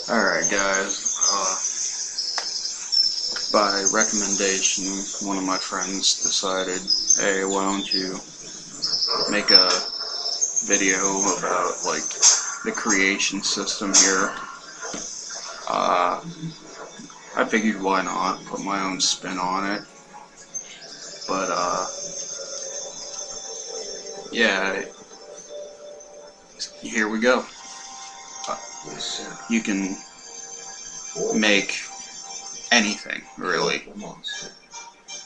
Alright guys, by recommendation, one of my friends decided, hey, why don't you make a video about, like, the creation system here. I figured why not, put my own spin on it. But, yeah, here we go. You can make anything, really.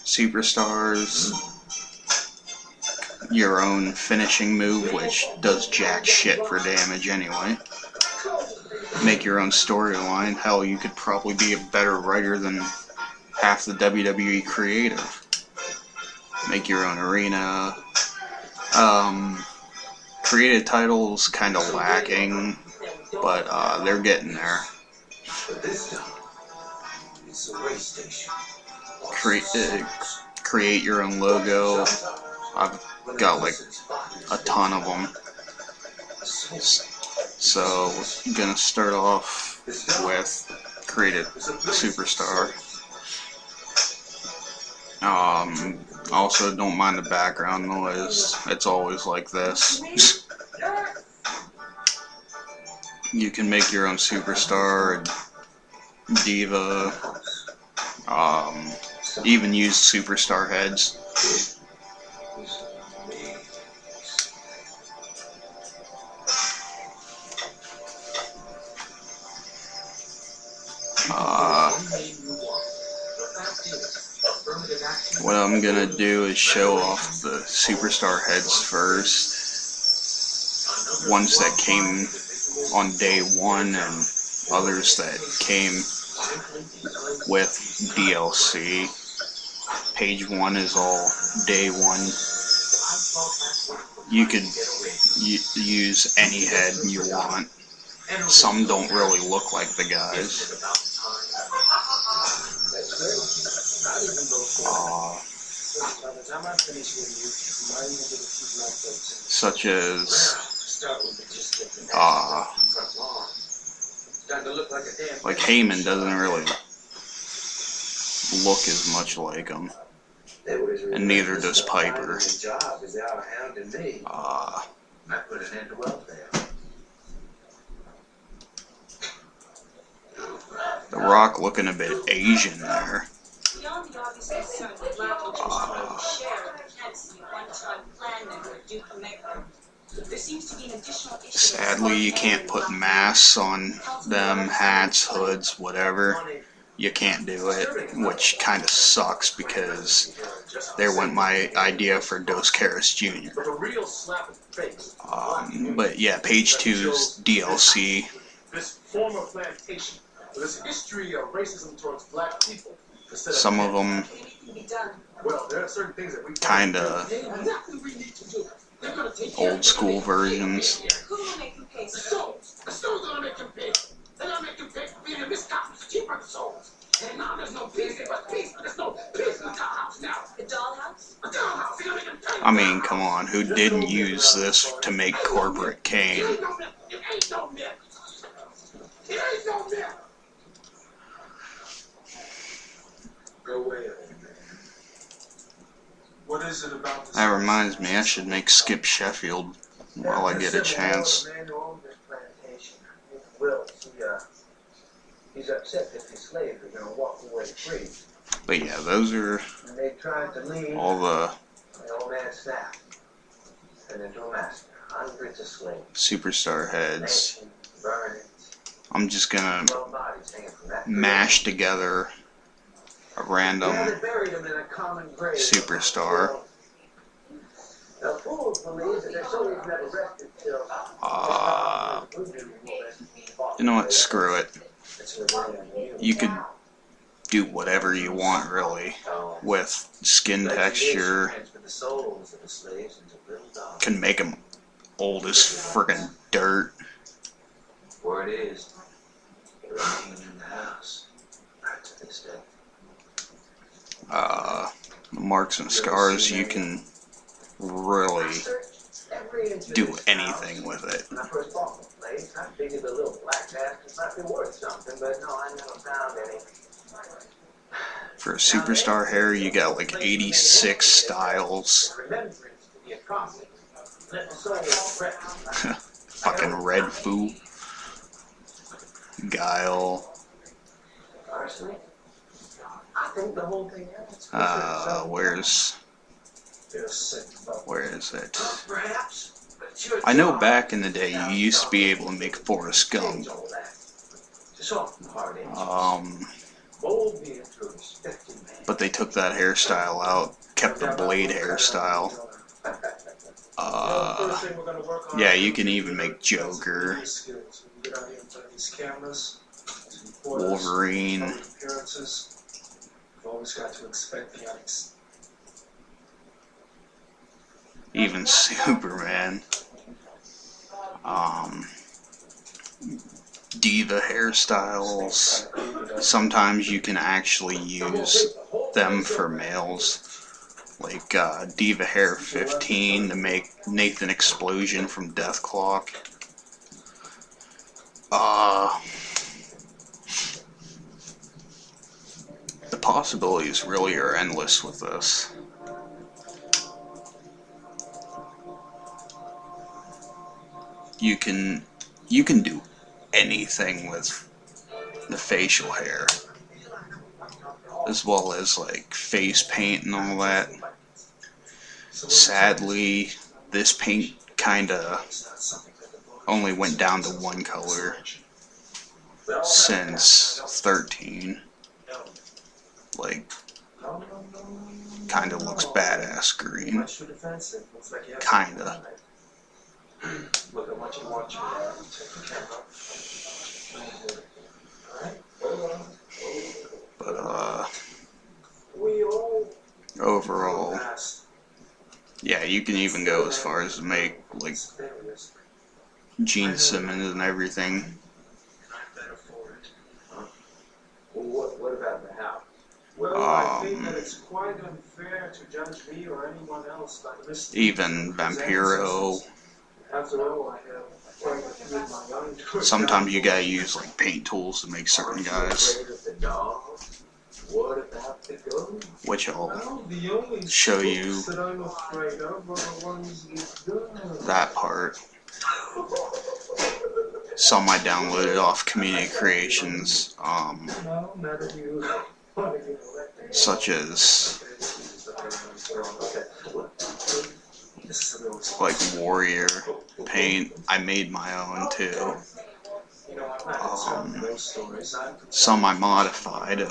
Superstars, your own finishing move, which does jack shit for damage anyway. Make your own storyline. Hell, you could probably be a better writer than half the WWE creative. Make your own arena. Creative titles kind of lacking, but they're getting there. Create your own logo. I've got like a ton of them. So I'm gonna start off with create a superstar. Also, don't mind the background noise. It's always like this. You can make your own superstar, diva, even use superstar heads. What I'm gonna do is show off the superstar heads first. Ones that came on day one and others that came with DLC. Page 1 is all day 1. You could use any head you want. Some don't really look like the guys. Such as like Heyman doesn't really look as much like him, and neither does Piper. The Rock looking a bit Asian there. Sadly, you can't put masks on them, hats, hoods, whatever. You can't do it, which kind of sucks because there went my idea for Dos Caras Jr. But yeah, page 2's DLC. Some of them kinda old school versions. I mean, come on, who didn't use this to make Corporate Kane? That reminds me, I should make Skip Sheffield while I get a chance. But yeah, those are all the superstar heads. I'm just gonna mash together a random superstar. You know what? Screw it. You could do whatever you want, really, with skin texture. Can make them old as friggin' dirt. Word is, you're in the house right to this day. The marks and scars, you can really do anything with it. For superstar hair, you got like 86 styles. Fucking Red Foo. Guile. Where is it? I know back in the day you used to be able to make Forrest Gump. But they took that hairstyle out, kept the blade hairstyle. Yeah, you can even make Joker, Wolverine, even Superman. Diva hairstyles. Sometimes you can actually use them for males. Like Diva Hair 15 to make Nathan Explosion from Death Clock. The possibilities really are endless with this. You can do anything with the facial hair, as well as like face paint and all that. Sadly, this paint kinda only went down to one color since 13. Like, kinda looks badass green. Kinda. But overall, yeah, you can even go as far as to make like Gene Simmons and everything. What about the house? Well, I think that it's quite unfair to judge me or anyone else by the mistakes. Even Vampiro. After all, I have quite a few of my own. Sometimes you gotta use like paint tools to make certain guys, which I'll show you that part. Some I downloaded off Community Creations, such as like Warrior paint. I made my own too. Some I modified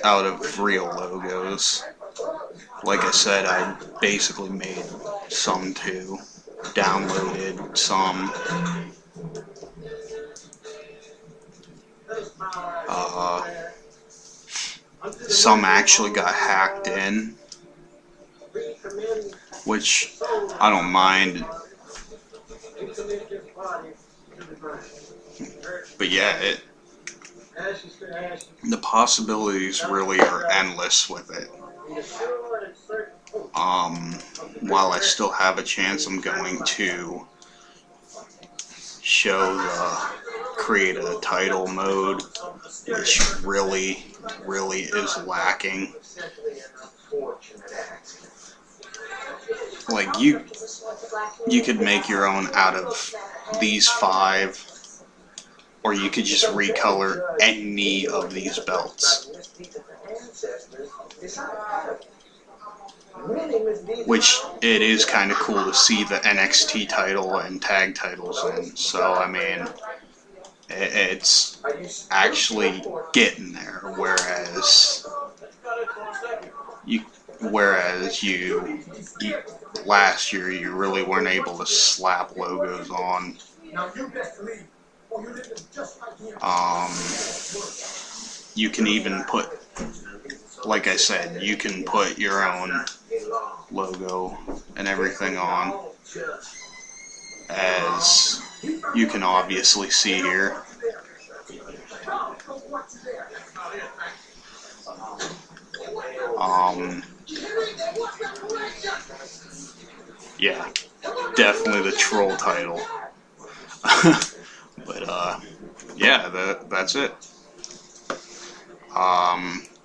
out of real logos. Like I said, I basically made some too. Downloaded some. Some actually got hacked in, which I don't mind. But yeah, the possibilities really are endless with it. While I still have a chance, I'm going to show the create a title mode, which really is lacking. Like you could make your own out of these 5, or you could just recolor any of these belts, which it is kind of cool to see the NXT title and tag titles in. So I mean, it's actually getting there, whereas you last year you really weren't able to slap logos on. You can even put, like I said, you can put your own logo and everything on, as you can obviously see here. Yeah, definitely the troll title. But yeah, that's it.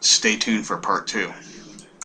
Stay tuned for part 2.